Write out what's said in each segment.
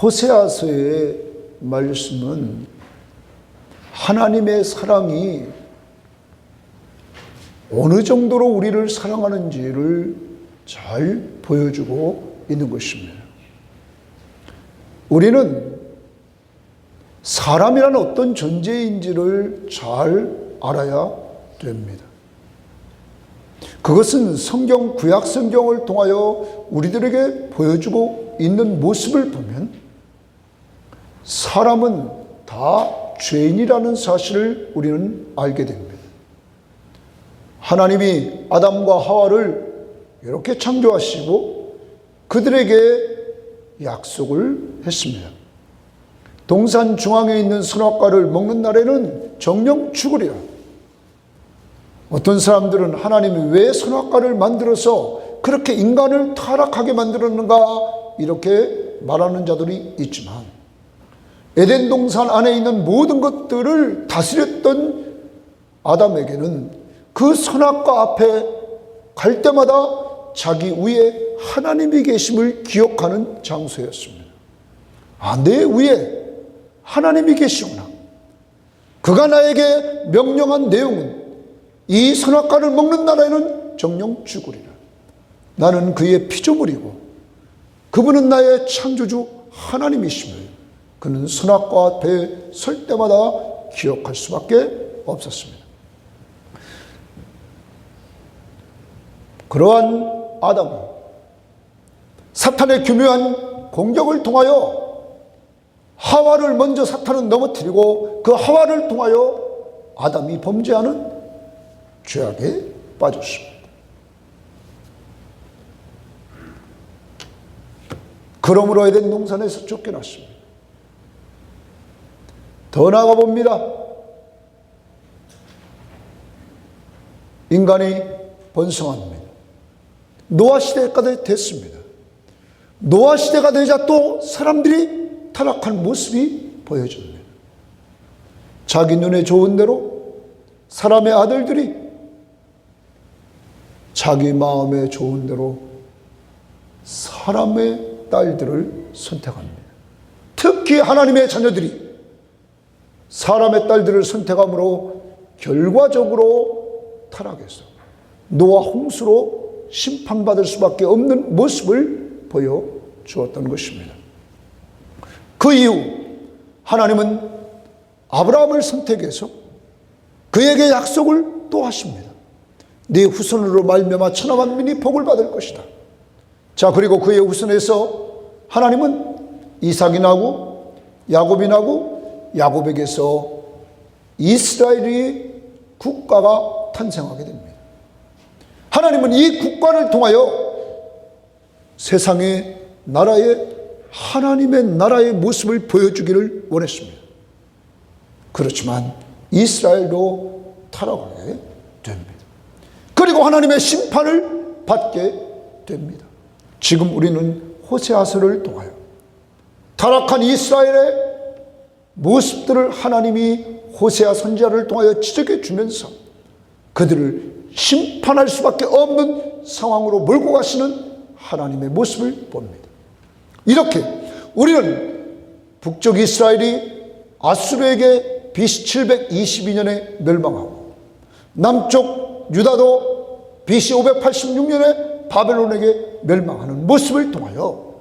호세아서의 말씀은 하나님의 사랑이 어느 정도로 우리를 사랑하는지를 잘 보여주고 있는 것입니다. 우리는 사람이란 어떤 존재인지를 잘 알아야 됩니다. 그것은 성경, 구약 성경을 통하여 우리들에게 보여주고 있는 모습을 보면 사람은 다 죄인이라는 사실을 우리는 알게 됩니다. 하나님이 아담과 하와를 이렇게 창조하시고 그들에게 약속을 했습니다. 동산 중앙에 있는 선악과를 먹는 날에는 정령 죽으리라. 어떤 사람들은 하나님이 왜 선악과를 만들어서 그렇게 인간을 타락하게 만들었는가 이렇게 말하는 자들이 있지만 에덴 동산 안에 있는 모든 것들을 다스렸던 아담에게는 그 선악과 앞에 갈 때마다 자기 위에 하나님이 계심을 기억하는 장소였습니다. 내 위에 하나님이 계시구나. 그가 나에게 명령한 내용은 이 선악과를 먹는 날에는 정령 죽으리라. 나는 그의 피조물이고 그분은 나의 창조주 하나님이심을 그는 선악과 앞에 설 때마다 기억할 수밖에 없었습니다. 그러한 아담은 사탄의 교묘한 공격을 통하여 하와를 먼저 사탄은 넘어뜨리고 그 하와를 통하여 아담이 범죄하는 죄악에 빠졌습니다. 그러므로 에덴 동산에서 쫓겨났습니다. 더 나아가 봅니다. 인간이 번성합니다. 노아 시대까지 됐습니다. 노아 시대가 되자 또 사람들이 타락한 모습이 보여집니다. 자기 눈에 좋은 대로 사람의 아들들이 자기 마음에 좋은 대로 사람의 딸들을 선택합니다. 특히 하나님의 자녀들이 사람의 딸들을 선택함으로 결과적으로 타락해서 노아 홍수로 심판받을 수밖에 없는 모습을 보여주었던 것입니다. 그 이후 하나님은 아브라함을 선택해서 그에게 약속을 또 하십니다. 네 후손으로 말미암아 천하 만민이 복을 받을 것이다. 자, 그리고 그의 후손에서 하나님은 이삭이 나고 야곱이 나고 야곱에게서 이스라엘이 국가가 탄생하게 됩니다. 하나님은 이 국가를 통하여 세상의 나라의 하나님의 나라의 모습을 보여주기를 원했습니다. 그렇지만 이스라엘도 타락하게 됩니다. 그리고 하나님의 심판을 받게 됩니다. 지금 우리는 호세아서를 통하여 타락한 이스라엘의 모습들을 하나님이 호세아 선지자를 통하여 지적해 주면서 그들을 심판할 수밖에 없는 상황으로 몰고 가시는 하나님의 모습을 봅니다. 이렇게 우리는 북쪽 이스라엘이 아수르에게 BC 722년에 멸망하고 남쪽 유다도 BC 586년에 바벨론에게 멸망하는 모습을 통하여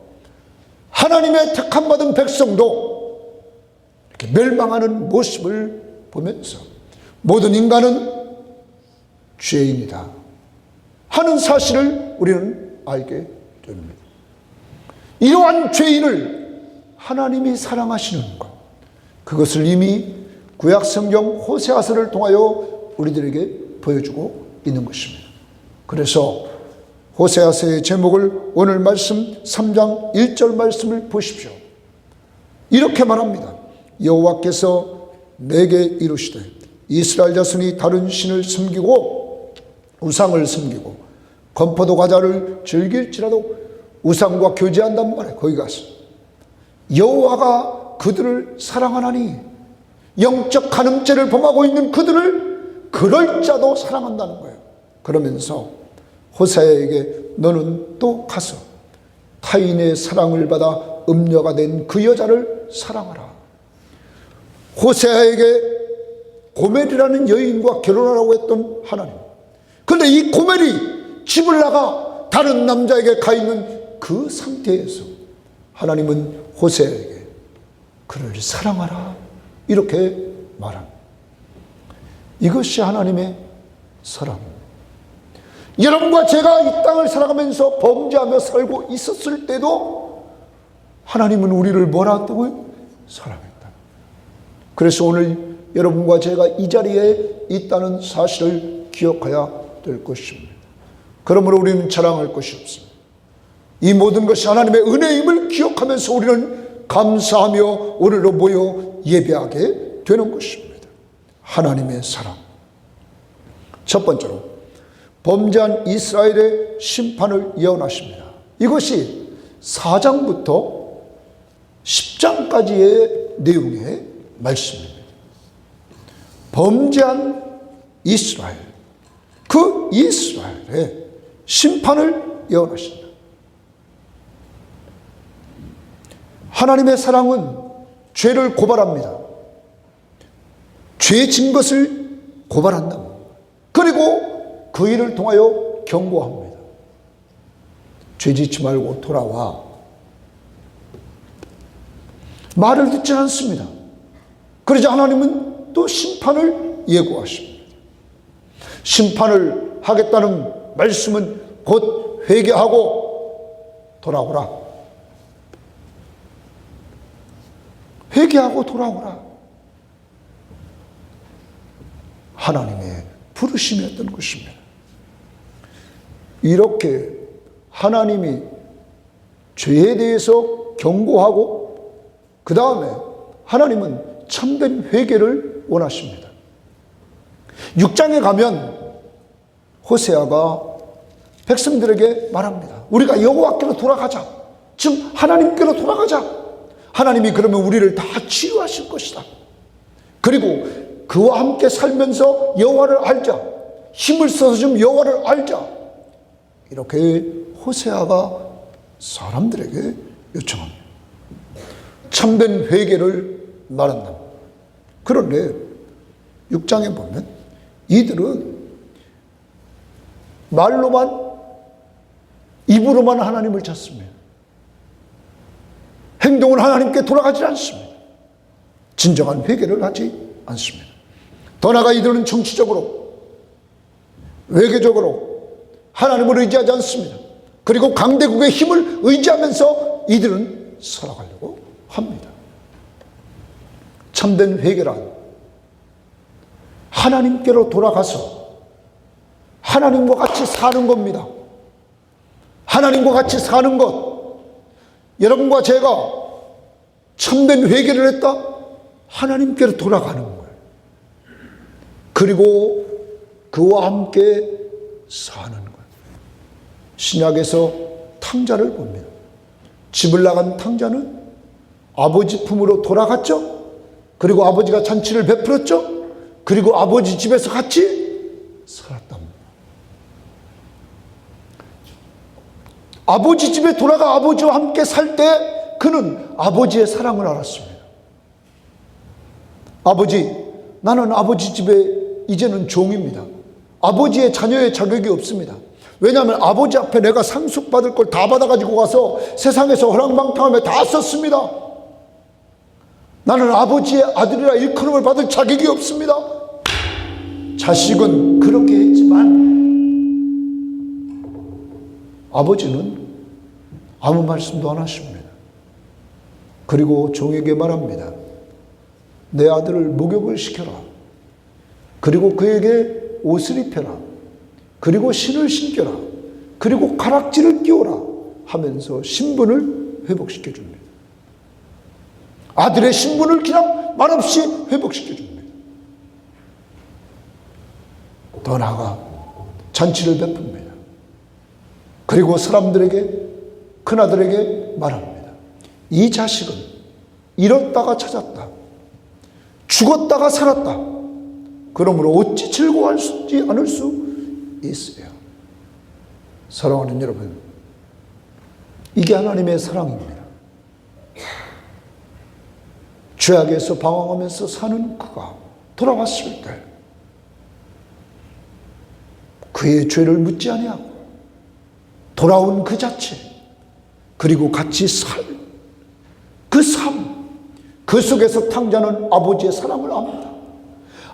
하나님의 택함받은 백성도 이렇게 멸망하는 모습을 보면서 모든 인간은 죄인이다 하는 사실을 우리는 알게 됩니다. 이러한 죄인을 하나님이 사랑하시는 것, 그것을 이미 구약성경 호세아서를 통하여 우리들에게 보여주고 있는 것입니다. 그래서 호세아서의 제목을 오늘 말씀 3장 1절 말씀을 보십시오. 이렇게 말합니다. 여호와께서 내게 이르시되 이스라엘 자손이 다른 신을 섬기고 우상을 섬기고 건포도 과자를 즐길지라도 우상과 교제한단 말이에요. 거기 가서 여호와가 그들을 사랑하나니 영적 간음죄를 범하고 있는 그들을 그럴 자도 사랑한다는 거예요. 그러면서 호세아에게 너는 또 가서 타인의 사랑을 받아 음녀가 된 그 여자를 사랑하라. 호세아에게 고멜이라는 여인과 결혼하라고 했던 하나님. 그런데 이 고멜이 집을 나가 다른 남자에게 가 있는 그 상태에서 하나님은 호세아에게 그를 사랑하라 이렇게 말합니다. 이것이 하나님의 사랑입니다. 여러분과 제가 이 땅을 살아가면서 범죄하며 살고 있었을 때도 하나님은 우리를 뭐라 했다고요? 사랑했다. 그래서 오늘 여러분과 제가 이 자리에 있다는 사실을 기억해야 될 것입니다. 그러므로 우리는 자랑할 것이 없습니다. 이 모든 것이 하나님의 은혜임을 기억하면서 우리는 감사하며 오늘로 모여 예배하게 되는 것입니다. 하나님의 사랑. 첫 번째로 범죄한 이스라엘의 심판을 예언하십니다. 이것이 4장부터 10장까지의 내용의 말씀입니다. 범죄한 이스라엘, 그 이스라엘의 심판을 예언하신다. 하나님의 사랑은 죄를 고발합니다. 죄 진 것을 고발한다. 그리고 그 일을 통하여 경고합니다. 죄 짓지 말고 돌아와. 말을 듣지 않습니다. 그러자 하나님은 또 심판을 예고하십니다. 심판을 하겠다는 말씀은 곧 회개하고 돌아오라. 회개하고 돌아오라. 하나님의 부르심이었던 것입니다. 이렇게 하나님이 죄에 대해서 경고하고 그 다음에 하나님은 참된 회개를 원하십니다. 6장에 가면 호세아가 백성들에게 말합니다. 우리가 여호와께로 돌아가자. 즉 하나님께로 돌아가자. 하나님이 그러면 우리를 다 치유하실 것이다. 그리고 그와 함께 살면서 여호와를 알자. 힘을 써서 좀 여호와를 알자. 이렇게 호세아가 사람들에게 요청합니다. 참된 회개를 말한다. 그런데 6장에 보면 이들은 말로만 입으로만 하나님을 찾습니다. 행동은 하나님께 돌아가지 않습니다. 진정한 회개를 하지 않습니다. 더 나아가 이들은 정치적으로 외교적으로 하나님을 의지하지 않습니다. 그리고 강대국의 힘을 의지하면서 이들은 살아가려고 합니다. 참된 회개란 하나님께로 돌아가서 하나님과 같이 사는 겁니다. 하나님과 같이 사는 것. 여러분과 제가 참된 회개를 했다? 하나님께로 돌아가는 거예요. 그리고 그와 함께 사는 거예요. 신약에서 탕자를 봅니다. 집을 나간 탕자는 아버지 품으로 돌아갔죠. 그리고 아버지가 잔치를 베풀었죠. 그리고 아버지 집에서 같이 살았답니다. 아버지 집에 돌아가 아버지와 함께 살 때 그는 아버지의 사랑을 알았습니다. 아버지, 나는 아버지 집에 이제는 종입니다. 아버지의 자녀의 자격이 없습니다. 왜냐하면 아버지 앞에 내가 상속받을 걸 다 받아가지고 가서 세상에서 허랑방탕하며 다 썼습니다. 나는 아버지의 아들이라 일컬음을 받을 자격이 없습니다. 자식은 그렇게 했지만 아버지는 아무 말씀도 안 하십니다. 그리고 종에게 말합니다. 내 아들을 목욕을 시켜라. 그리고 그에게 옷을 입혀라. 그리고 신을 신겨라. 그리고 가락지를 끼워라 하면서 신분을 회복시켜 줍니다. 아들의 신분을 그냥 말없이 회복시켜 줍니다. 더 나아가 잔치를 베풉니다. 그리고 사람들에게, 큰아들에게 말합니다. 이 자식은 잃었다가 찾았다. 죽었다가 살았다. 그러므로 어찌 즐거워하지 않을 수 있어요. 사랑하는 여러분, 이게 하나님의 사랑입니다. 죄악에서 방황하면서 사는 그가 돌아왔을 때 그의 죄를 묻지 아니하고 돌아온 그 자체, 그리고 같이 살 그 삶, 그 속에서 탕자는 아버지의 사랑을 압니다.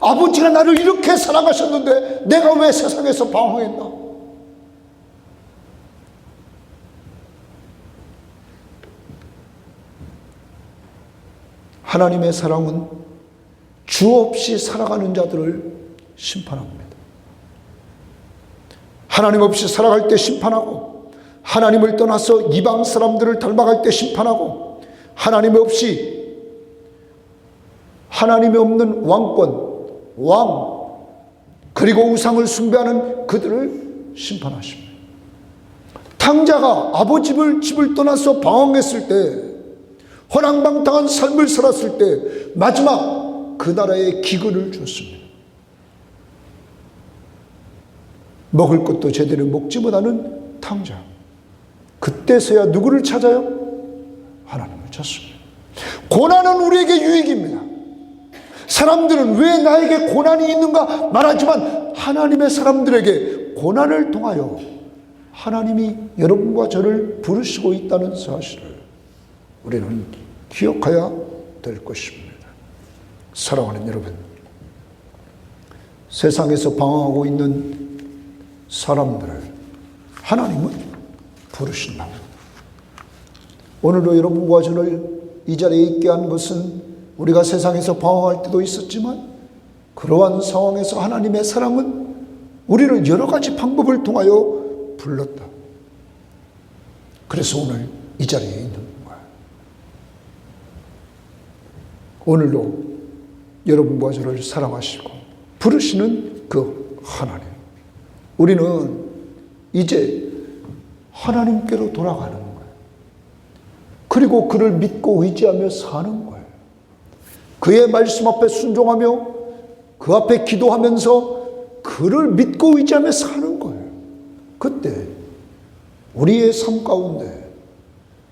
아버지가 나를 이렇게 사랑하셨는데 내가 왜 세상에서 방황했나? 하나님의 사랑은 주 없이 살아가는 자들을 심판합니다. 하나님 없이 살아갈 때 심판하고, 하나님을 떠나서 이방 사람들을 닮아갈 때 심판하고, 하나님 없이, 하나님이 없는 왕권, 왕, 그리고 우상을 숭배하는 그들을 심판하십니다. 탕자가 아버지 집을 떠나서 방황했을 때, 허랑방탕한 삶을 살았을 때 마지막 그 나라에 기근을 주었습니다. 먹을 것도 제대로 먹지 못하는 탕자, 그때서야 누구를 찾아요? 하나님을 찾습니다. 고난은 우리에게 유익입니다. 사람들은 왜 나에게 고난이 있는가 말하지만 하나님의 사람들에게 고난을 통하여 하나님이 여러분과 저를 부르시고 있다는 사실을 우리는 기억해야 될 것입니다. 사랑하는 여러분, 세상에서 방황하고 있는 사람들을 하나님은 부르신답니다. 오늘도 여러분과 저를 이 자리에 있게 한 것은 우리가 세상에서 방황할 때도 있었지만 그러한 상황에서 하나님의 사랑은 우리를 여러 가지 방법을 통하여 불렀다. 그래서 오늘 이 자리에 있는 거야. 오늘도 여러분과 저를 사랑하시고 부르시는 그 하나님, 우리는 이제 하나님께로 돌아가는 거예요. 그리고 그를 믿고 의지하며 사는 거예요. 그의 말씀 앞에 순종하며 그 앞에 기도하면서 그를 믿고 의지하며 사는 거예요. 그때 우리의 삶 가운데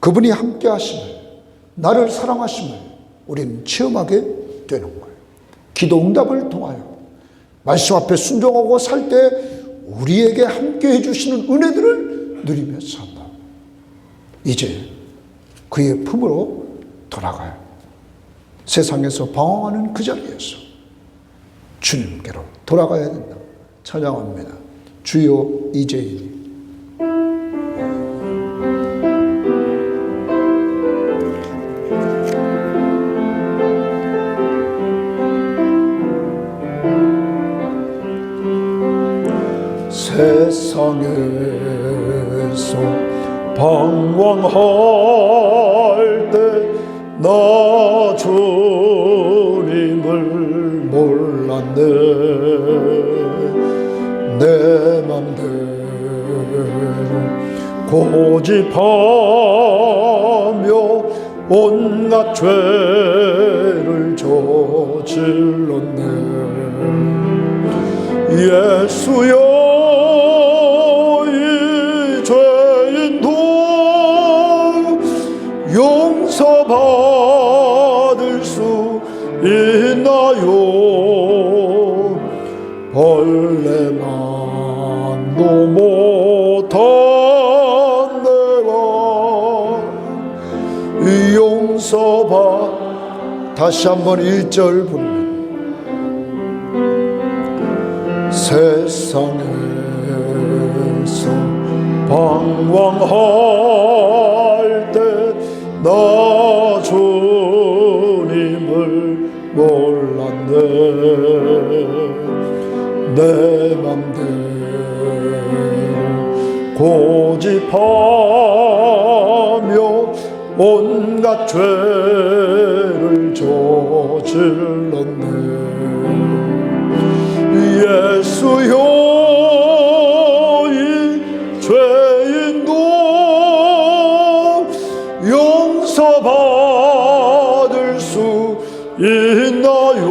그분이 함께 하심을, 나를 사랑하심을 우리는 체험하게 되는 거예요. 기도 응답을 통하여 말씀 앞에 순종하고 살 때 우리에게 함께 해주시는 은혜들을 누리며 산다. 이제 그의 품으로 돌아가요. 세상에서 방황하는 그 자리에서 주님께로 돌아가야 된다. 찬양합니다. 주여 이제이니. 세상에서 방황할 때 나 주님을 몰랐네. 내 맘대로 고집하며 온갖 죄를 저질렀네. 예수여, 용서받을 수 있나요? 벌레만도 못한 내가 다시 한번 1절 부릅니다. 세상에서 방황할 때 나 주님을 몰랐네. 내 맘대로 고집하며 온갖 죄를 저질렀네. 예수여, 용서받을 수 있나요?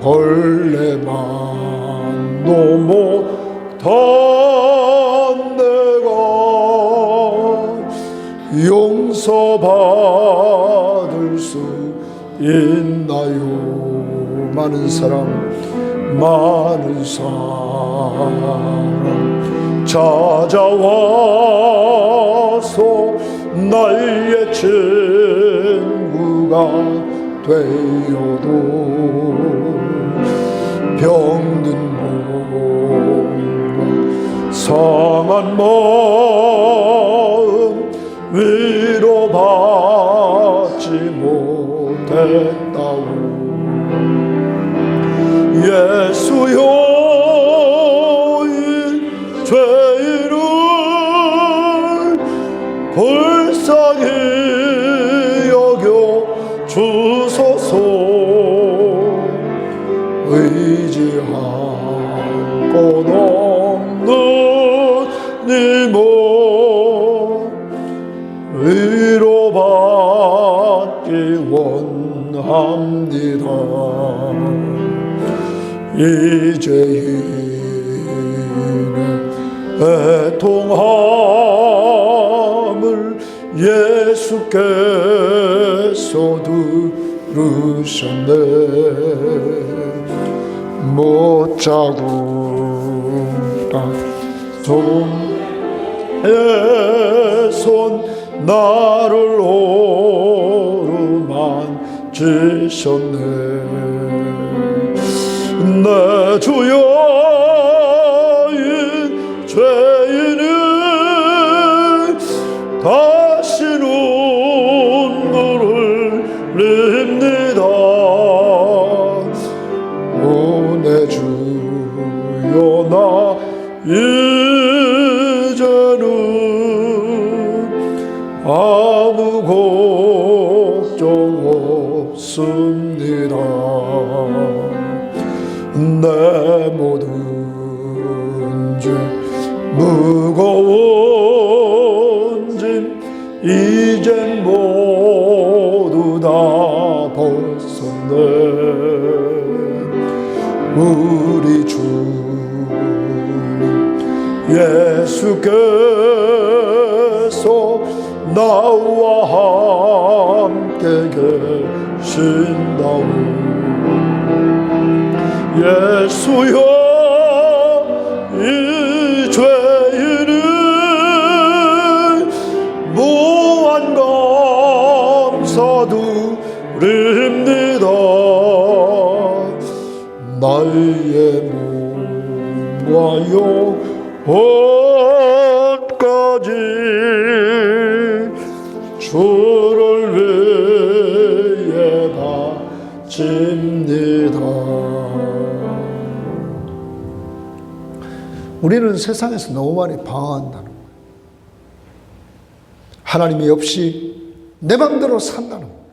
벌레만도 못한 내가 용서받을 있나요? 많은 사람 찾아와서 나의 친구가 되어도 병든 몸과 상한 마음 위로받지 못했다오. 예수여, 이 죄인을 불쌍히 여겨 주소서. 의지할 것 없는 이 몸 위로받기 원합니다. 이 죄인의 애통함을 예수께서 들으셨네. 못 자고 손에 손 나를 오르만지셨네. 내 주여, 이 죄인은 다시 눈물을 흘립니다. 오 내 주여, 나 이제는 아무 걱정 없습니다. 내 모든 죄 무거운 짐 이젠 모두 다 벗었네. 우리 주님 예수께서 나와 함께 계신다오. 예수여, 이 죄인은 무한 감사 드립니다. 나의 몸과 영혼까지 주를 위해 바칩니다. 우리는 세상에서 너무 많이 방황한다는 거예요. 하나님이 없이 내 맘대로 산다는 거예요.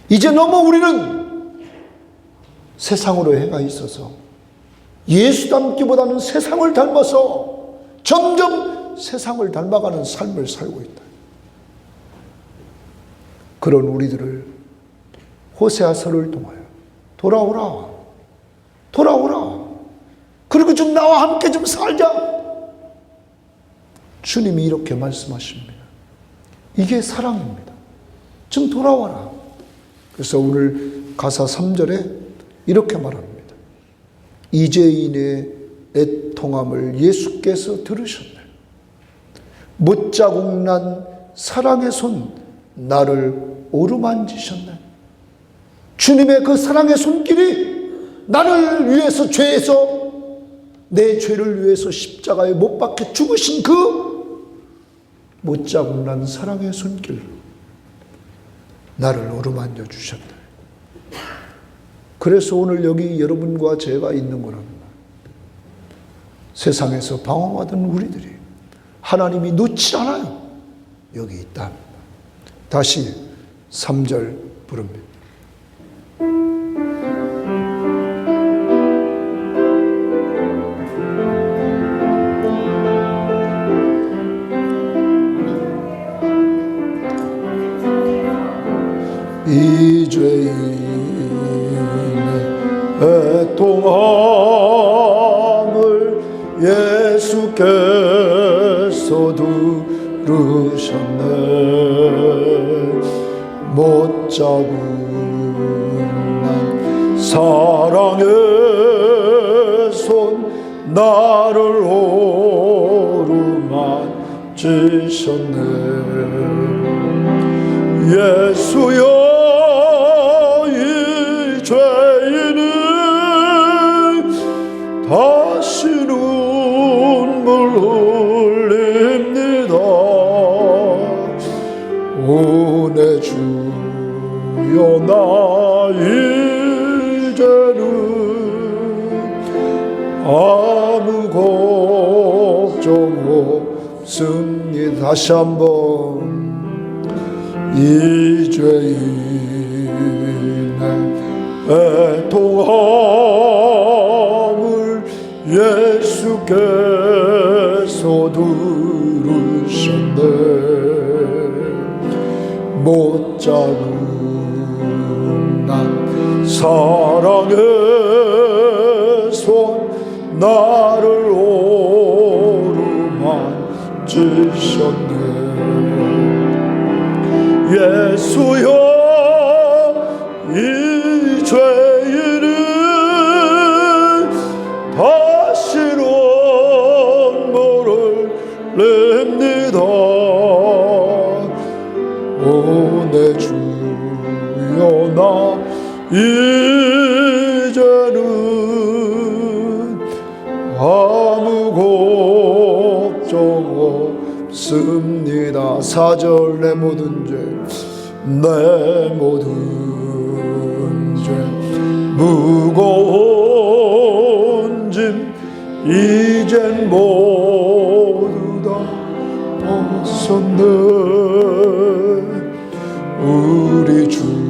이제 너무 우리는 세상으로 해가 있어서 예수 닮기보다는 세상을 닮아서 점점 세상을 닮아가는 삶을 살고 있다. 그런 우리들을 호세아서를 통하여 돌아오라, 돌아오라, 그리고 좀 나와 함께 좀 살자. 주님이 이렇게 말씀하십니다. 이게 사랑입니다. 좀 돌아와라. 그래서 오늘 가사 3절에 이렇게 말합니다. 이재인의 애통함을 예수께서 들으셨네. 못자국 난 사랑의 손 나를 오르만지셨네. 주님의 그 사랑의 손길이 나를 위해서 죄에서 내 죄를 위해서 십자가에 못 박혀 죽으신 그 못자국 난 사랑의 손길 나를 어루만져 주셨다. 그래서 오늘 여기 여러분과 제가 있는 거랍니다. 세상에서 방황하던 우리들이 하나님이 놓지 않아요. 여기 있다. 다시 3절 부릅니다. 이 죄인의 애통함을 예수께서 들으셨네. 못 못자국 난 사랑의 손 나를 오르만지셨네. 예수여 이 죄인은 다시 눈물 흘립니다. 오 내 주여 나 이제는 아무 걱정 없습니다. 다시 한번 이 죄인의 애통함을 예수께서 들으셨네. 못자국 난 사랑의 손 나를 오르만지셨네. 예수여 이 죄인은 다시 눈물을 냅니다. 오 내 주여 나 이제는 아무 걱정 없습니다. 4절 내 모든 죄 무거운 짐 이젠 모두 다 벗었네. 우리 주님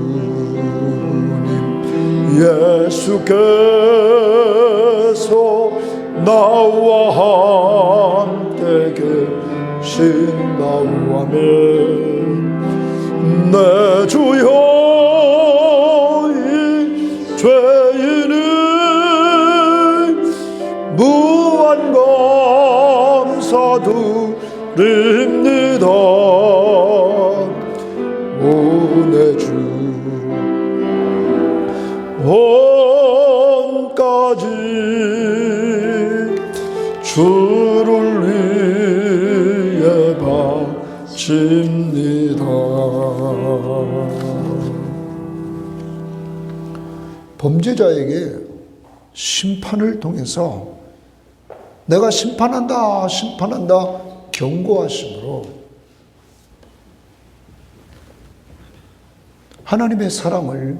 예수께서 나와 함께 계신다고 하면 내 주여 이 죄인은 무한 감사드립니다. 오 내 주 온까지 주를 위해 바칩니다. 범죄자에게 심판을 통해서 내가 심판한다 경고하심으로 하나님의 사랑을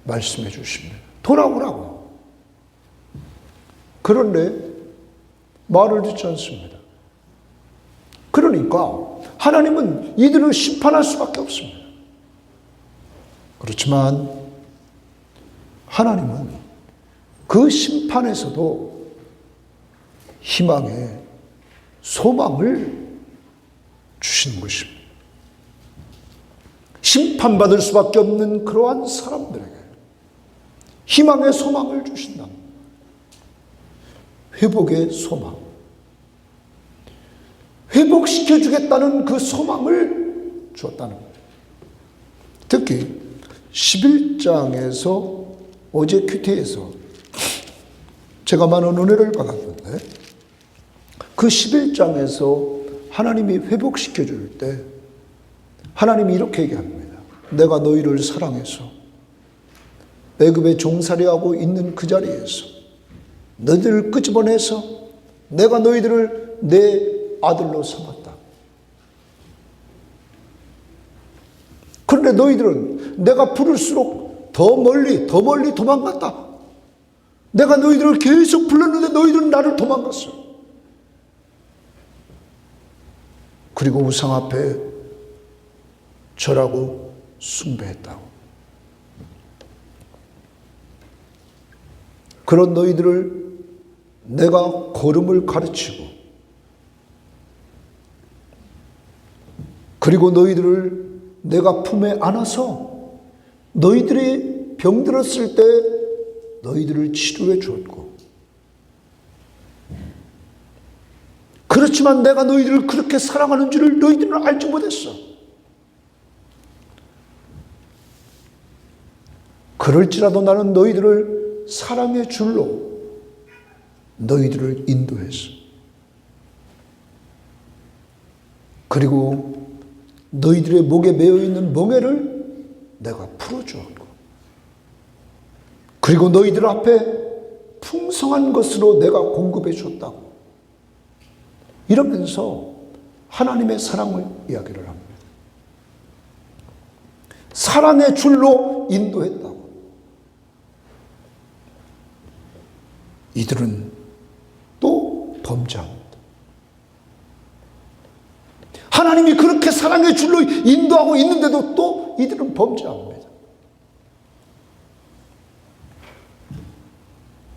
말씀해 주십니다. 돌아오라고. 그런데 말을 듣지 않습니다. 그러니까 하나님은 이들을 심판할 수밖에 없습니다. 그렇지만 하나님은 그 심판에서도 희망의 소망을 주시는 것입니다. 심판받을 수밖에 없는 그러한 사람들에게 희망의 소망을 주신다. 회복의 소망. 회복시켜주겠다는 그 소망을 주었다는 거예요. 특히 11장에서 어제 큐티에서 제가 많은 은혜를 받았는데 그 11장에서 하나님이 회복시켜 줄 때 하나님이 이렇게 얘기합니다. 내가 너희를 사랑해서 애굽에 종살이하고 있는 그 자리에서 너희들을 끄집어내서 내가 너희들을 내 아들로 삼았다. 그런데 너희들은 내가 부를수록 더 멀리 도망갔다. 내가 너희들을 계속 불렀는데 너희들은 나를 도망갔어. 그리고 우상 앞에 절하고 숭배했다고. 그런 너희들을 내가 걸음을 가르치고 그리고 너희들을 내가 품에 안아서 너희들이 병들었을 때 너희들을 치료해 주었고 그렇지만 내가 너희들을 그렇게 사랑하는 줄을 너희들은 알지 못했어. 그럴지라도 나는 너희들을 사랑의 줄로 너희들을 인도했어. 그리고 너희들의 목에 매어 있는 멍에를 내가 풀어주었고, 그리고 너희들 앞에 풍성한 것으로 내가 공급해 줬다고, 이러면서 하나님의 사랑을 이야기를 합니다. 사랑의 줄로 인도했다고. 이들은 또 범죄합니다. 하나님이 그렇게 사랑의 줄로 인도하고 있는데도 또 이들은 범죄합니다.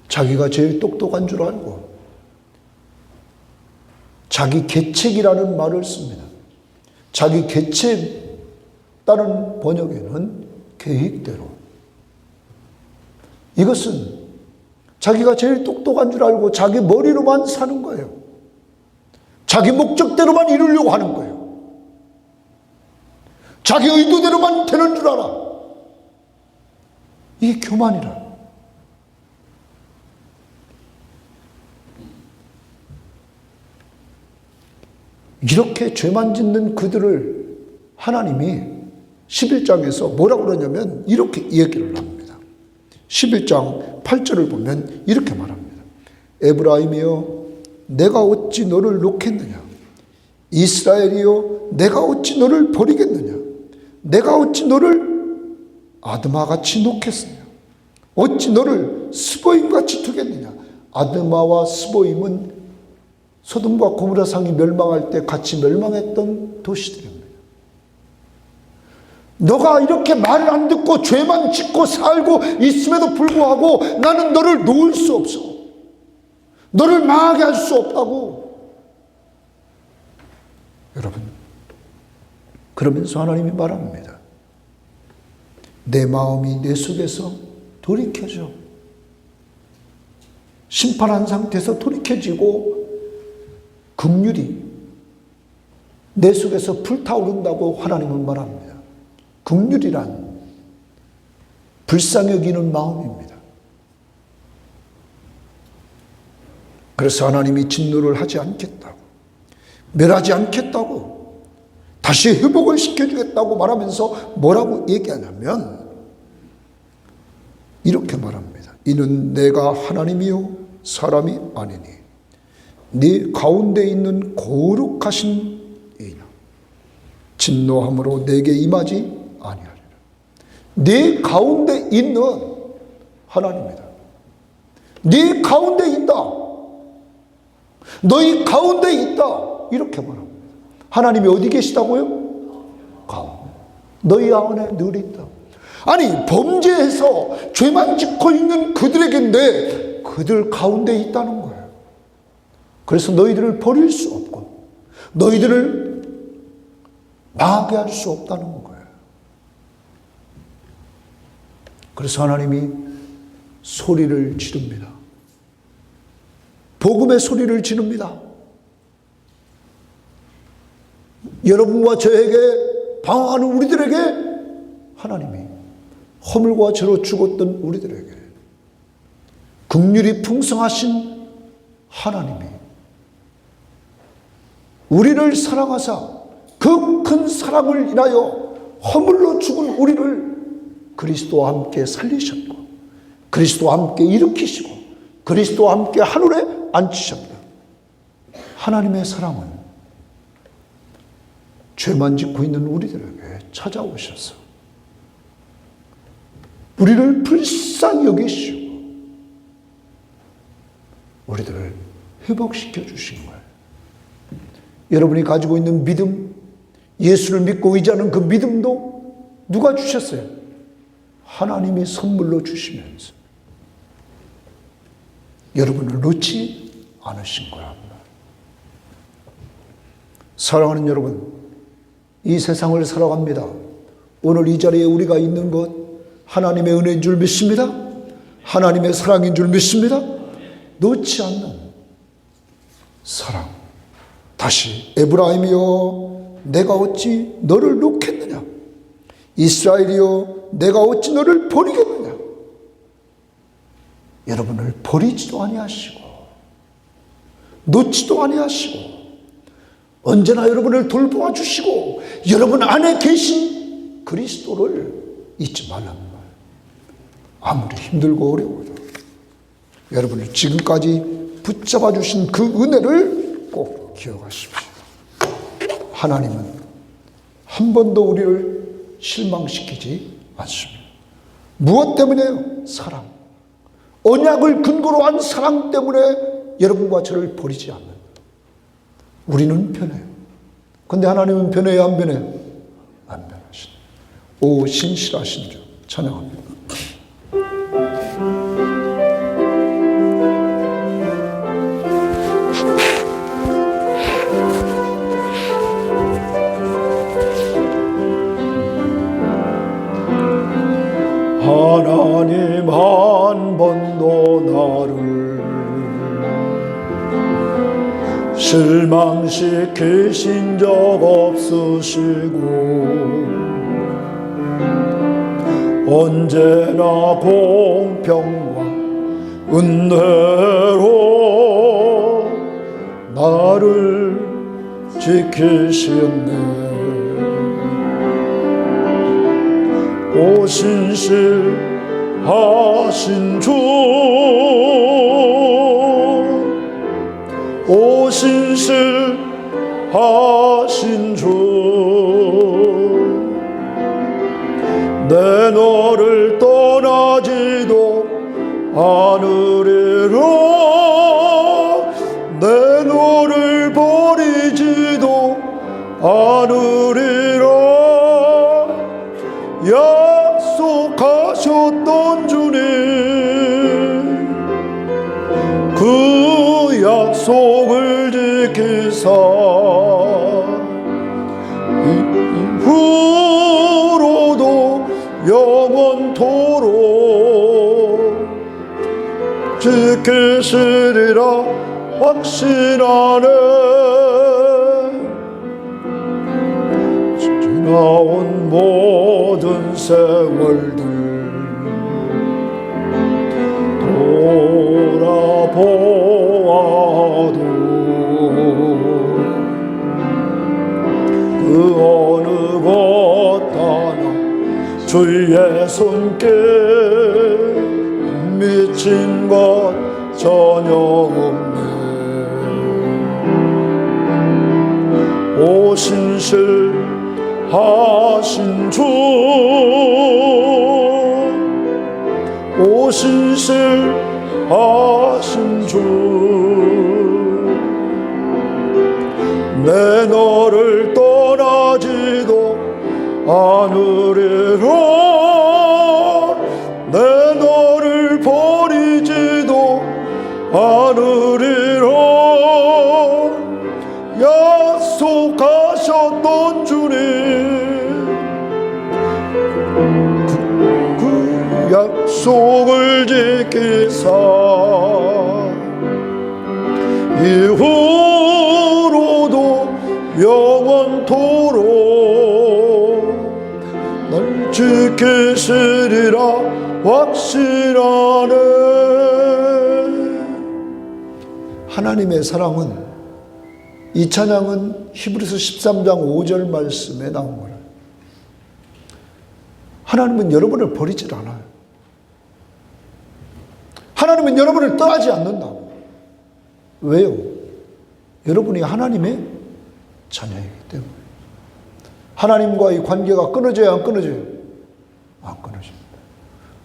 자기가 제일 똑똑한 줄 알고 자기 계책이라는 말을 씁니다. 자기 계책, 다른 번역에는 계획대로. 이것은 자기가 제일 똑똑한 줄 알고 자기 머리로만 사는 거예요. 자기 목적대로만 이루려고 하는 거예요. 자기 의도대로만 되는 줄 알아. 이게 교만이라. 이렇게 죄만 짓는 그들을 하나님이 11장에서 뭐라고 그러냐면 이렇게 얘기를 합니다. 11장 8절을 보면 이렇게 말합니다. 에브라임이여 내가 어찌 너를 놓겠느냐. 이스라엘이여 내가 어찌 너를 버리겠느냐. 내가 어찌 너를 아드마같이 놓겠으냐. 어찌 너를 스보임같이 두겠느냐. 아드마와 스보임은 소돔과 고모라 상이 멸망할 때 같이 멸망했던 도시들입니다. 너가 이렇게 말을 안 듣고 죄만 짓고 살고 있음에도 불구하고 나는 너를 놓을 수 없어. 너를 망하게 할 수 없다고. 여러분, 그러면서 하나님이 말합니다. 내 마음이 내 속에서 돌이켜져. 심판한 상태에서 돌이켜지고 긍휼이 내 속에서 불타오른다고 하나님은 말합니다. 긍휼이란 불쌍히 여기는 마음입니다. 그래서 하나님이 진노를 하지 않겠다고, 멸하지 않겠다고, 다시 회복을 시켜주겠다고 말하면서 뭐라고 얘기하냐면 이렇게 말합니다. 이는 내가 하나님이요 사람이 아니니 네 가운데 있는 거룩하신 이나 진노함으로 내게 임하지 아니하리라. 네 가운데 있는 하나님이다. 네 가운데 있다. 너희 가운데 있다. 이렇게 말합니다. 하나님이 어디 계시다고요? 가운데. 너희 안에 늘 있다. 아니, 범죄해서 죄만 짓고 있는 그들에게인데 그들 가운데 있다는 거예요. 그래서 너희들을 버릴 수 없고 너희들을 망하게 할 수 없다는 거예요. 그래서 하나님이 소리를 지릅니다. 복음의 소리를 지릅니다. 여러분과 저에게 방황하는 우리들에게 하나님이 허물과 죄로 죽었던 우리들에게 긍휼이 풍성하신 하나님이 우리를 사랑하사 그 큰 사랑을 인하여 허물로 죽은 우리를 그리스도와 함께 살리셨고 그리스도와 함께 일으키시고 그리스도와 함께 하늘에 앉히셨다. 하나님의 사랑은 죄만 짓고 있는 우리들에게 찾아오셔서 우리를 불쌍히 여기시고 우리들을 회복시켜 주신 거예요. 여러분이 가지고 있는 믿음, 예수를 믿고 의지하는 그 믿음도 누가 주셨어요? 하나님이 선물로 주시면서 여러분을 놓지 않으신 거야. 사랑하는 여러분, 이 세상을 살아갑니다. 오늘 이 자리에 우리가 있는 것 하나님의 은혜인 줄 믿습니다. 하나님의 사랑인 줄 믿습니다. 놓지 않는 사랑. 다시 에브라임이여 내가 어찌 너를 놓겠느냐. 이스라엘이여 내가 어찌 너를 버리겠느냐. 여러분을 버리지도 아니하시고 놓지도 아니하시고 언제나 여러분을 돌보아 주시고 여러분 안에 계신 그리스도를 잊지 말라는 말. 아무리 힘들고 어려워도 여러분을 지금까지 붙잡아 주신 그 은혜를 꼭 기억하십시오. 하나님은 한 번도 우리를 실망시키지 않습니다. 무엇 때문에요? 사랑. 언약을 근거로 한 사랑 때문에 여러분과 저를 버리지 않는. 우리는 변해요. 근데 하나님은 변해요, 안 변해요? 안 변하시네. 오 신실하신 주 찬양합니다. 하나님 한 번도 나를 실망시키신 적 없으시고 언제나 공평과 은혜로 나를 지키시네. 오 신실하신 주, 오 신실하신 주, 내 너를 떠나지도 않으리라. 내 너를 버리지도 않으리라. 약속하셨던 주님, 그 약속을 지키사 이후로도 영원토록 지키시리라 확신하네. 지나온 모든 세월들 돌아보아도 그 어느 것 하나 주의 손길 미친 것 전혀 없네. 오 신실하신 주, 오 신실하신 주, 내 너를 떠나지도 않으리라. 내 너를 버리지도 않으리라. 약속하셨던 주님, 그 약속을 지키사 이후로도 영원토록 날 지키시리라 확신하네. 하나님의 사랑은, 이 찬양은 히브리서 13장 5절 말씀에 나온 거예요. 하나님은 여러분을 버리질 않아요. 하나님은 여러분을 떠나지 않는다. 왜요? 여러분이 하나님의 자녀이기 때문에. 하나님과의 관계가 끊어져야 안 끊어져요? 안 끊어집니다.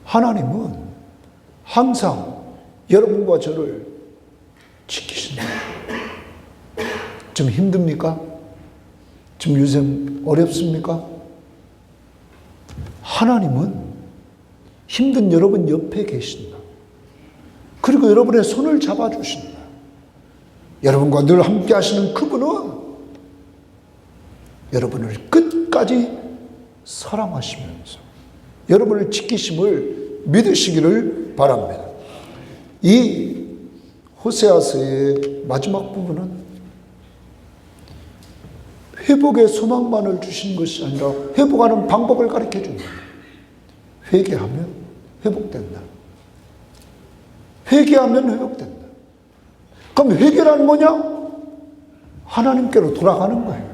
하나님은 항상 여러분과 저를 지키신다. 좀 힘듭니까? 좀 요새 어렵습니까? 하나님은 힘든 여러분 옆에 계신다. 그리고 여러분의 손을 잡아주신다. 여러분과 늘 함께 하시는 그분은 여러분을 끝까지 사랑하시면서 여러분을 지키심을 믿으시기를 바랍니다. 이 호세아서의 마지막 부분은 회복의 소망만을 주신 것이 아니라 회복하는 방법을 가르쳐 줍니다. 회개하면 회복된다. 회개하면 회복된다. 그럼 회개란 뭐냐? 하나님께로 돌아가는 거예요.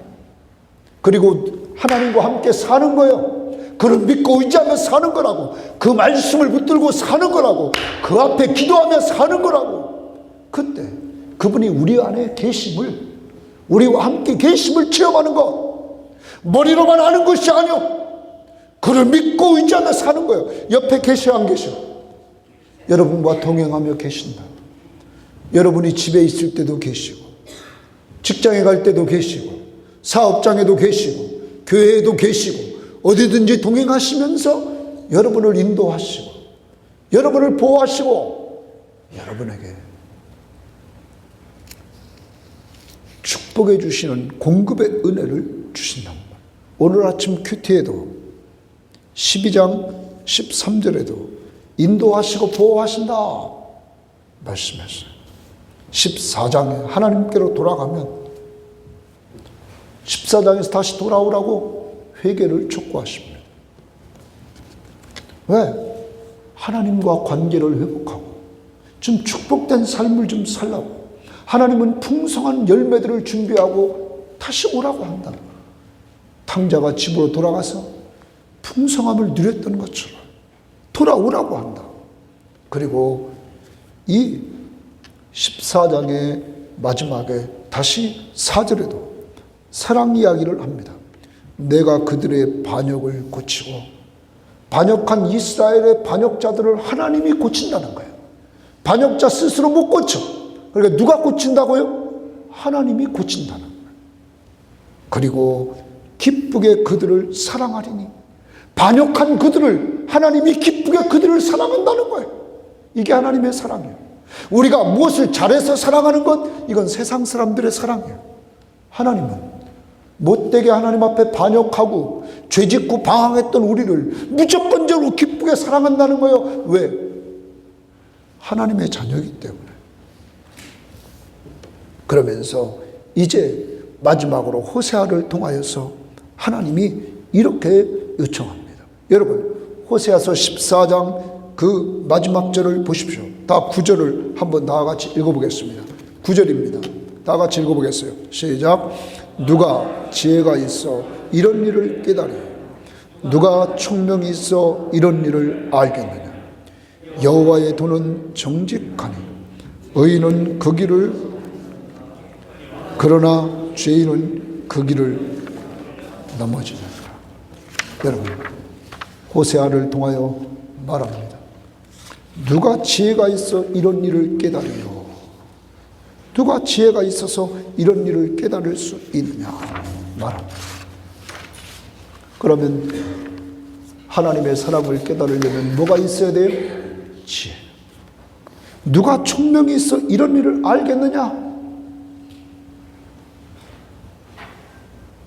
그리고 하나님과 함께 사는 거예요. 그를 믿고 의지하며 사는 거라고. 그 말씀을 붙들고 사는 거라고. 그 앞에 기도하며 사는 거라고. 그때 그분이 우리 안에 계심을, 우리와 함께 계심을 체험하는 것. 머리로만 아는 것이 아니요, 그를 믿고 의지하며 사는 거예요. 옆에 계셔 안 계셔? 여러분과 동행하며 계신다. 여러분이 집에 있을 때도 계시고, 직장에 갈 때도 계시고, 사업장에도 계시고, 교회에도 계시고, 어디든지 동행하시면서 여러분을 인도하시고, 여러분을 보호하시고, 여러분에게 축복해 주시는 공급의 은혜를 주신단 말이에요. 오늘 아침 큐티에도 12장 13절에도 인도하시고 보호하신다 말씀했어요. 14장에 하나님께로 돌아가면 14장에서 다시 돌아오라고 회개를 촉구하십니다. 왜? 하나님과 관계를 회복하고 좀 축복된 삶을 좀 살라고. 하나님은 풍성한 열매들을 준비하고 다시 오라고 한다. 탕자가 집으로 돌아가서 풍성함을 누렸던 것처럼 돌아오라고 한다. 그리고 이 14장의 마지막에 다시 4절에도 사랑 이야기를 합니다. 내가 그들의 반역을 고치고, 반역한 이스라엘의 반역자들을 하나님이 고친다는 거예요. 반역자 스스로 못 고쳐. 그러니까 누가 고친다고요? 하나님이 고친다는 거예요. 그리고 기쁘게 그들을 사랑하리니, 반역한 그들을 하나님이 기쁘게 그들을 사랑한다는 거예요. 이게 하나님의 사랑이에요. 우리가 무엇을 잘해서 사랑하는 것, 이건 세상 사람들의 사랑이에요. 하나님은 못되게 하나님 앞에 반역하고 죄짓고 방황했던 우리를 무조건적으로 기쁘게 사랑한다는 거예요. 왜? 하나님의 자녀이기 때문에. 그러면서 이제 마지막으로 호세아를 통하여서 하나님이 이렇게 요청합니다. 여러분, 호세아서 14장 그 마지막 절을 보십시오. 다 9절을 한번 다 같이 읽어보겠습니다. 9절입니다. 다 같이 읽어보겠어요. 시작. 누가 지혜가 있어 이런 일을 깨달으? 누가 총명이 있어 이런 일을 알겠느냐? 여호와의 도는 정직하니 의인은 그 길을, 그러나 죄인은 그 길을 넘어지느니라. 여러분, 호세아를 통하여 말합니다. 누가 지혜가 있어 이런 일을 깨달으요? 누가 지혜가 있어서 이런 일을 깨달을 수 있느냐 말합니다. 그러면 하나님의 사랑을 깨달으려면 뭐가 있어야 돼요? 지혜. 누가 총명이 있어 이런 일을 알겠느냐?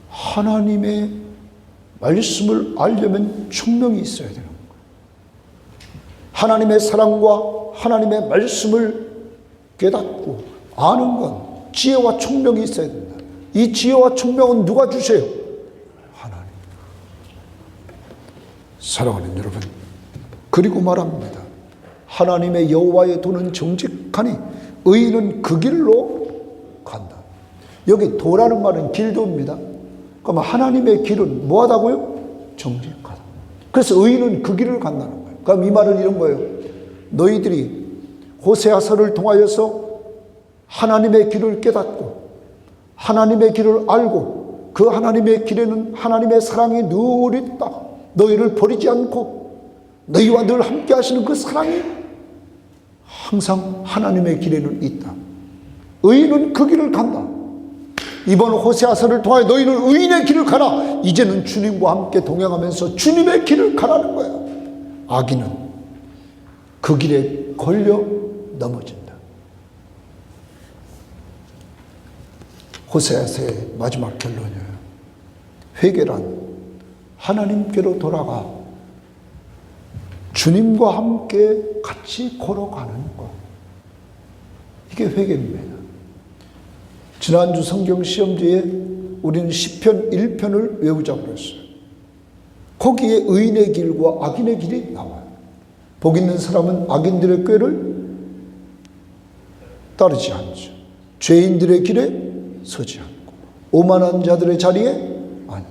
하나님의 말씀을 알려면 총명이 있어야 되는 거예요. 하나님의 사랑과 하나님의 말씀을 깨닫고 아는 건 지혜와 총명이 있어야 된다. 이 지혜와 총명은 누가 주세요? 하나님. 사랑하는 여러분, 그리고 말합니다. 하나님의 여호와의 도는 정직하니 의인은 그 길로 간다. 여기 도라는 말은 길도입니다. 그럼 하나님의 길은 뭐하다고요? 정직하다. 그래서 의인은 그 길을 간다는 거예요. 그럼 이 말은 이런 거예요. 너희들이 호세아서를 통하여서 하나님의 길을 깨닫고 하나님의 길을 알고 그 하나님의 길에는 하나님의 사랑이 늘 있다. 너희를 버리지 않고 너희와 늘 함께 하시는 그 사랑이 항상 하나님의 길에는 있다. 의인은 그 길을 간다. 이번 호세아서를 통하여 너희는 의인의 길을 가라. 이제는 주님과 함께 동행하면서 주님의 길을 가라는 거야. 악인은 그 길에 걸려 넘어진다. 호세아서의 마지막 결론이에요. 회개란 하나님께로 돌아가 주님과 함께 같이 걸어가는 것. 이게 회개입니다. 지난주 성경 시험지에 우리는 시편 1편을 외우자고 그랬어요. 거기에 의인의 길과 악인의 길이 나와요. 복 있는 사람은 악인들의 꾀를 따르지 않죠. 죄인들의 길에 서지 않고 오만한 자들의 자리에 앉아.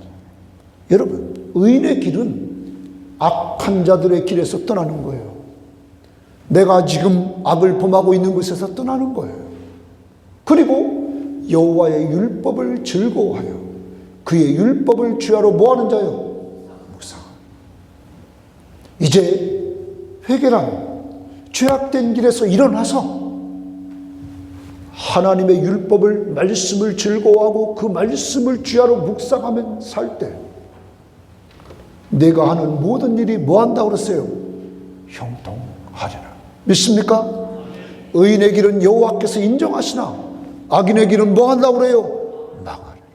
여러분, 의인의 길은 악한 자들의 길에서 떠나는 거예요. 내가 지금 악을 범하고 있는 곳에서 떠나는 거예요. 그리고 여호와의 율법을 즐거워하여 그의 율법을 주야로 뭐하는 자요? 묵상. 이제 회개란 죄악된 길에서 일어나서 하나님의 율법을, 말씀을 즐거워하고 그 말씀을 주야로 묵상하면 살 때 내가 하는 모든 일이 뭐 한다고 그랬어요? 형통하리라. 믿습니까? 의인의 길은 여호와께서 인정하시나 악인의 길은 뭐 한다고 그래요? 망하리라.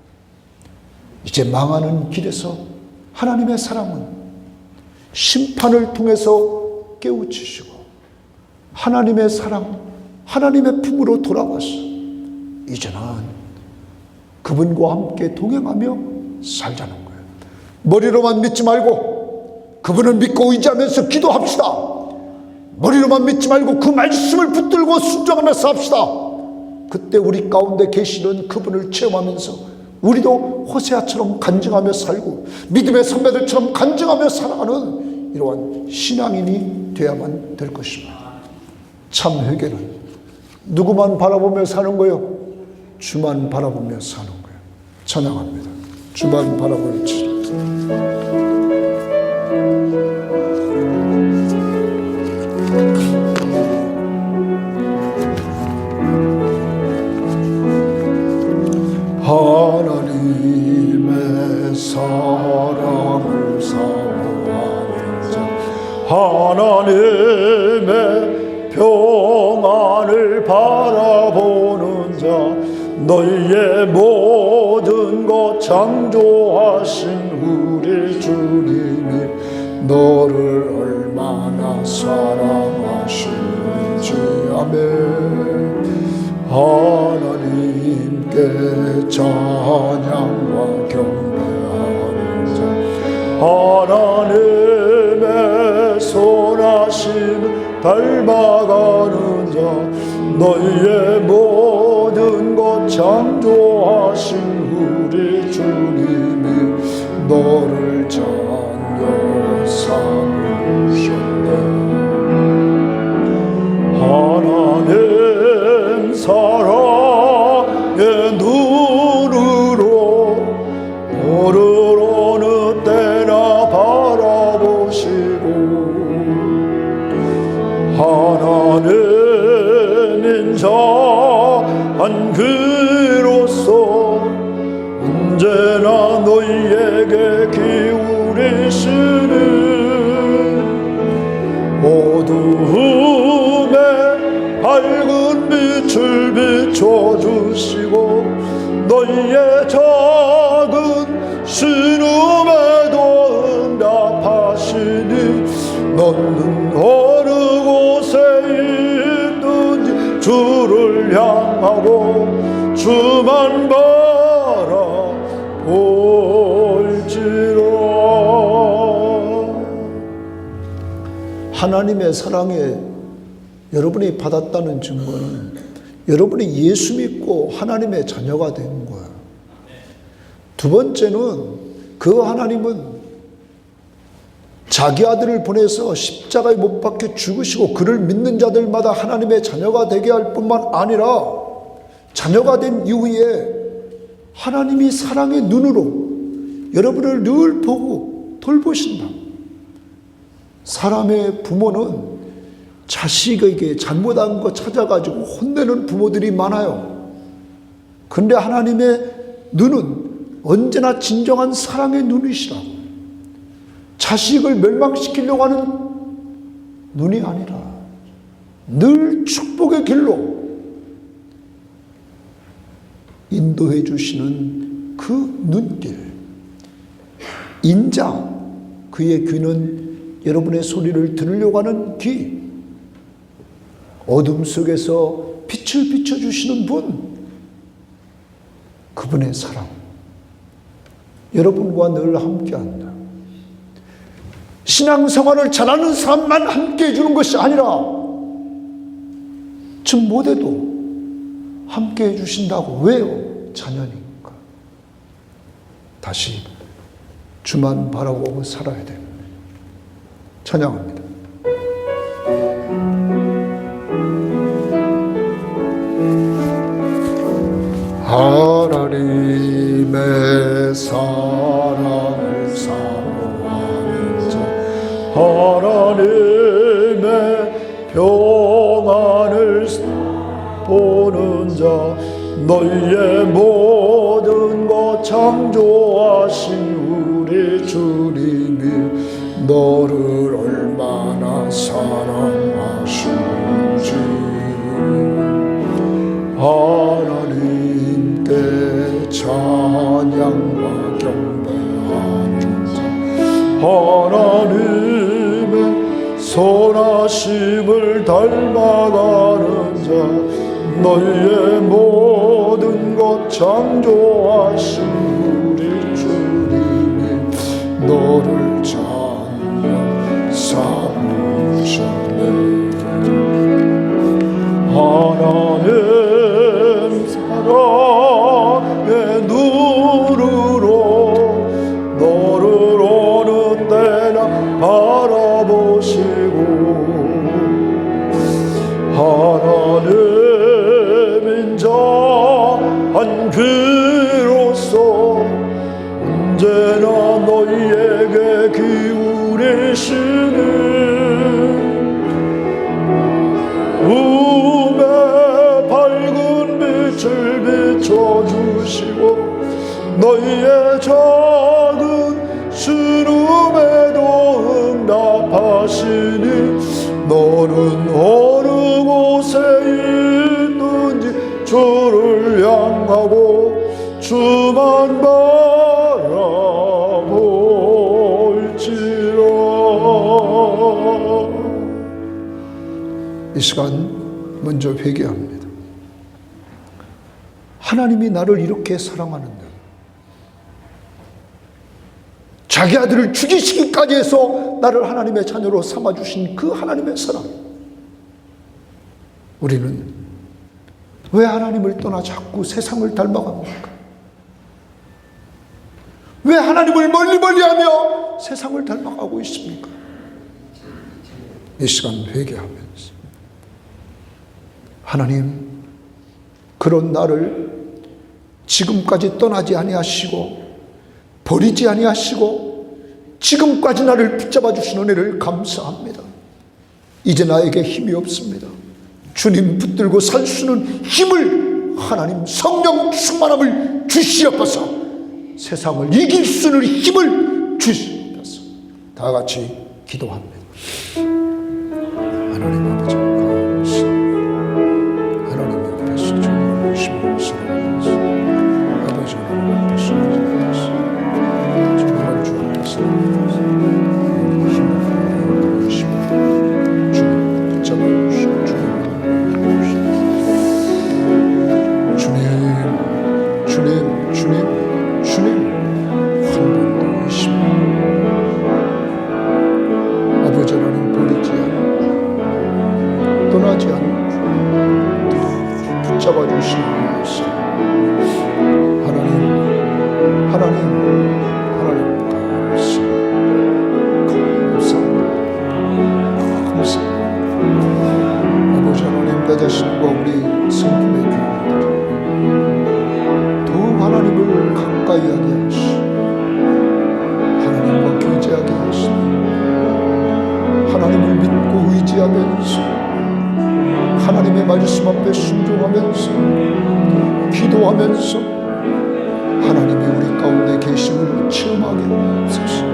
이제 망하는 길에서 하나님의 사랑은 심판을 통해서 깨우치시고 하나님의 사랑, 하나님의 품으로 돌아와서 이제는 그분과 함께 동행하며 살자는 거예요. 머리로만 믿지 말고 그분을 믿고 의지하면서 기도합시다. 머리로만 믿지 말고 그 말씀을 붙들고 순종하면서 합시다. 그때 우리 가운데 계시는 그분을 체험하면서 우리도 호세아처럼 간증하며 살고 믿음의 선배들처럼 간증하며 살아가는 이러한 신앙인이 되어야만 될 것입니다. 참 회개는 누구만 바라보며 사는 거예요? 주만 바라보며 사는 거예요. 찬양합니다. 주만 바라볼지. 하나님의 사랑을 사모하는 자, 하나님의 평안을 바라보는 자, 너희의 모든 것 창조하신 우리 주님이 너를 얼마나 사랑하시는지. 아멘. 하나님께 찬양과 경배하는 자, 하나님의 선하심을 닮아가는 자, 너희의 모든 것 창조하신 우리 주님이 너를 전혀 삼으셨네. 하나님 사랑의 눈으로 너를 어느 때나 바라보시고 하나님 인자한 그로서 언제나 너희에게 기울이시는 어두움에 밝은 빛을 비춰주시고 너희의 작은 신음에도 응답하시니 너는 어느 곳에 있든지 주를 향하고 주만 바라볼지라. 하나님의 사랑에 여러분이 받았다는 증거는 여러분이 예수 믿고 하나님의 자녀가 된 거예요. 두 번째는 그 하나님은 자기 아들을 보내서 십자가에 못 박혀 죽으시고 그를 믿는 자들마다 하나님의 자녀가 되게 할 뿐만 아니라 자녀가 된 이후에 하나님이 사랑의 눈으로 여러분을 늘 보고 돌보신다. 사람의 부모는 자식에게 잘못한 거 찾아가지고 혼내는 부모들이 많아요. 그런데 하나님의 눈은 언제나 진정한 사랑의 눈이시라고. 자식을 멸망시키려고 하는 눈이 아니라 늘 축복의 길로 인도해 주시는 그 눈길. 인자, 그의 귀는 여러분의 소리를 들으려고 하는 귀. 어둠 속에서 빛을 비춰주시는 분, 그분의 사랑 여러분과 늘 함께한다. 신앙생활을 잘하는 사람만 함께 해주는 것이 아니라 즉 못해도 함께 해주신다고. 왜요? 자녀니까. 다시 주만 바라보고 살아야 됩니다. 찬양합니다. 하나님의 사랑을 사모하는 자, 하나님의 평안을 보는 자, 너희의 모든 것 창조하신 우리 주님이 너를 얼마나 사랑하시는지 하나님께 찬양과 경배하는 자, 하나님의 선하심을 닮아가는 자, 너희의 모든 것 창조하신 우리 주님이 너를 찬양 삼으셨네. 하나님 사랑의 눈으로 너를 어느 때나 바라보시고 하나님 인자한 귀로서 언제나 너희에게 기울이시는 음의 밝은 빛을 비춰주시고 너희의 작은 신음에도 응답하시니 너는 어느 곳에 있는지 주를 향하고 주만 바라볼지라. 이 시간 먼저 회개합니다. 하나님이 나를 이렇게 사랑하는데 자기 아들을 죽이시기까지 해서 나를 하나님의 자녀로 삼아주신 그 하나님의 사랑, 우리는 왜 하나님을 떠나 자꾸 세상을 닮아갑니까? 왜 하나님을 멀리하며 세상을 닮아가고 있습니까? 이 시간 회개하면서 하나님, 그런 나를 지금까지 떠나지 아니하시고 버리지 아니하시고 지금까지 나를 붙잡아 주신 은혜를 감사합니다. 이제 나에게 힘이 없습니다. 주님 붙들고 살 수 있는 힘을, 하나님 성령 충만함을 주시옵소서. 세상을 이길 수 있는 힘을 주시옵소서. 다 같이 기도합니다. 하나님 아버지 감사합니다. 하나님 앞에서 주님을 심으로 사랑하면서 아버지 하나님 앞에서 정말 주 앞에서 힘을 주십니다. 주님 붙잡아주시고 주님 한 번도 의심 아버지 하나님 버리지 않고 떠나지 않고 붙잡아 주시는 것을 하나님 감사합니다. 아버지 하나님, 내 자신과 우리 성품의 교회들 더욱 하나님을 가까이 하게 하시고 하나님과 교제하게 하시고 하나님을 믿고 의지하면서 하나님의 말씀 앞에 순종하면서 기도하면서 하나님이 우리 가운데 계심을 체험하게 하옵소서.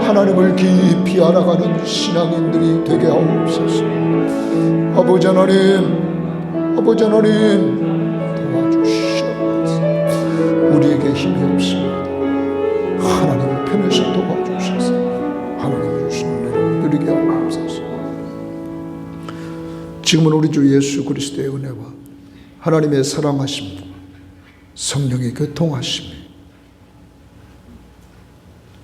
하나님을 깊이 알아가는 신앙인들이 되게 하옵소서. 아버지 하나님 도와주시옵소서. 우리에게 힘이 없습니다. 하나님 편에서 도와주셔서 하나님 주신 은혜를 누리게 하옵소서. 지금은 우리 주 예수 그리스도의 은혜와 하나님의 사랑하심과 성령의 교통하심이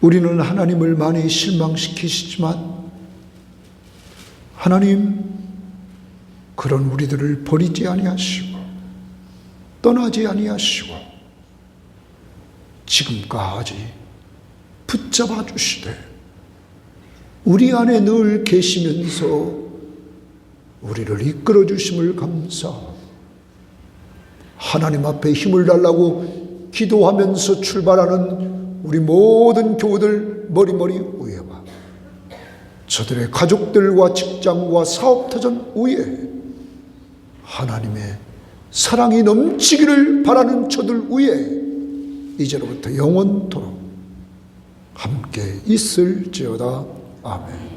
우리는 하나님을 많이 실망시키시지만 하나님 그런 우리들을 버리지 아니하시고 떠나지 아니하시고 지금까지 붙잡아 주시되 우리 안에 늘 계시면서 우리를 이끌어 주심을 감사하고 하나님 앞에 힘을 달라고 기도하면서 출발하는 우리 모든 교우들 머리머리 위에와 저들의 가족들과 직장과 사업터전 위에 하나님의 사랑이 넘치기를 바라는 저들 위에 이제로부터 영원토록 함께 있을지어다. 아멘.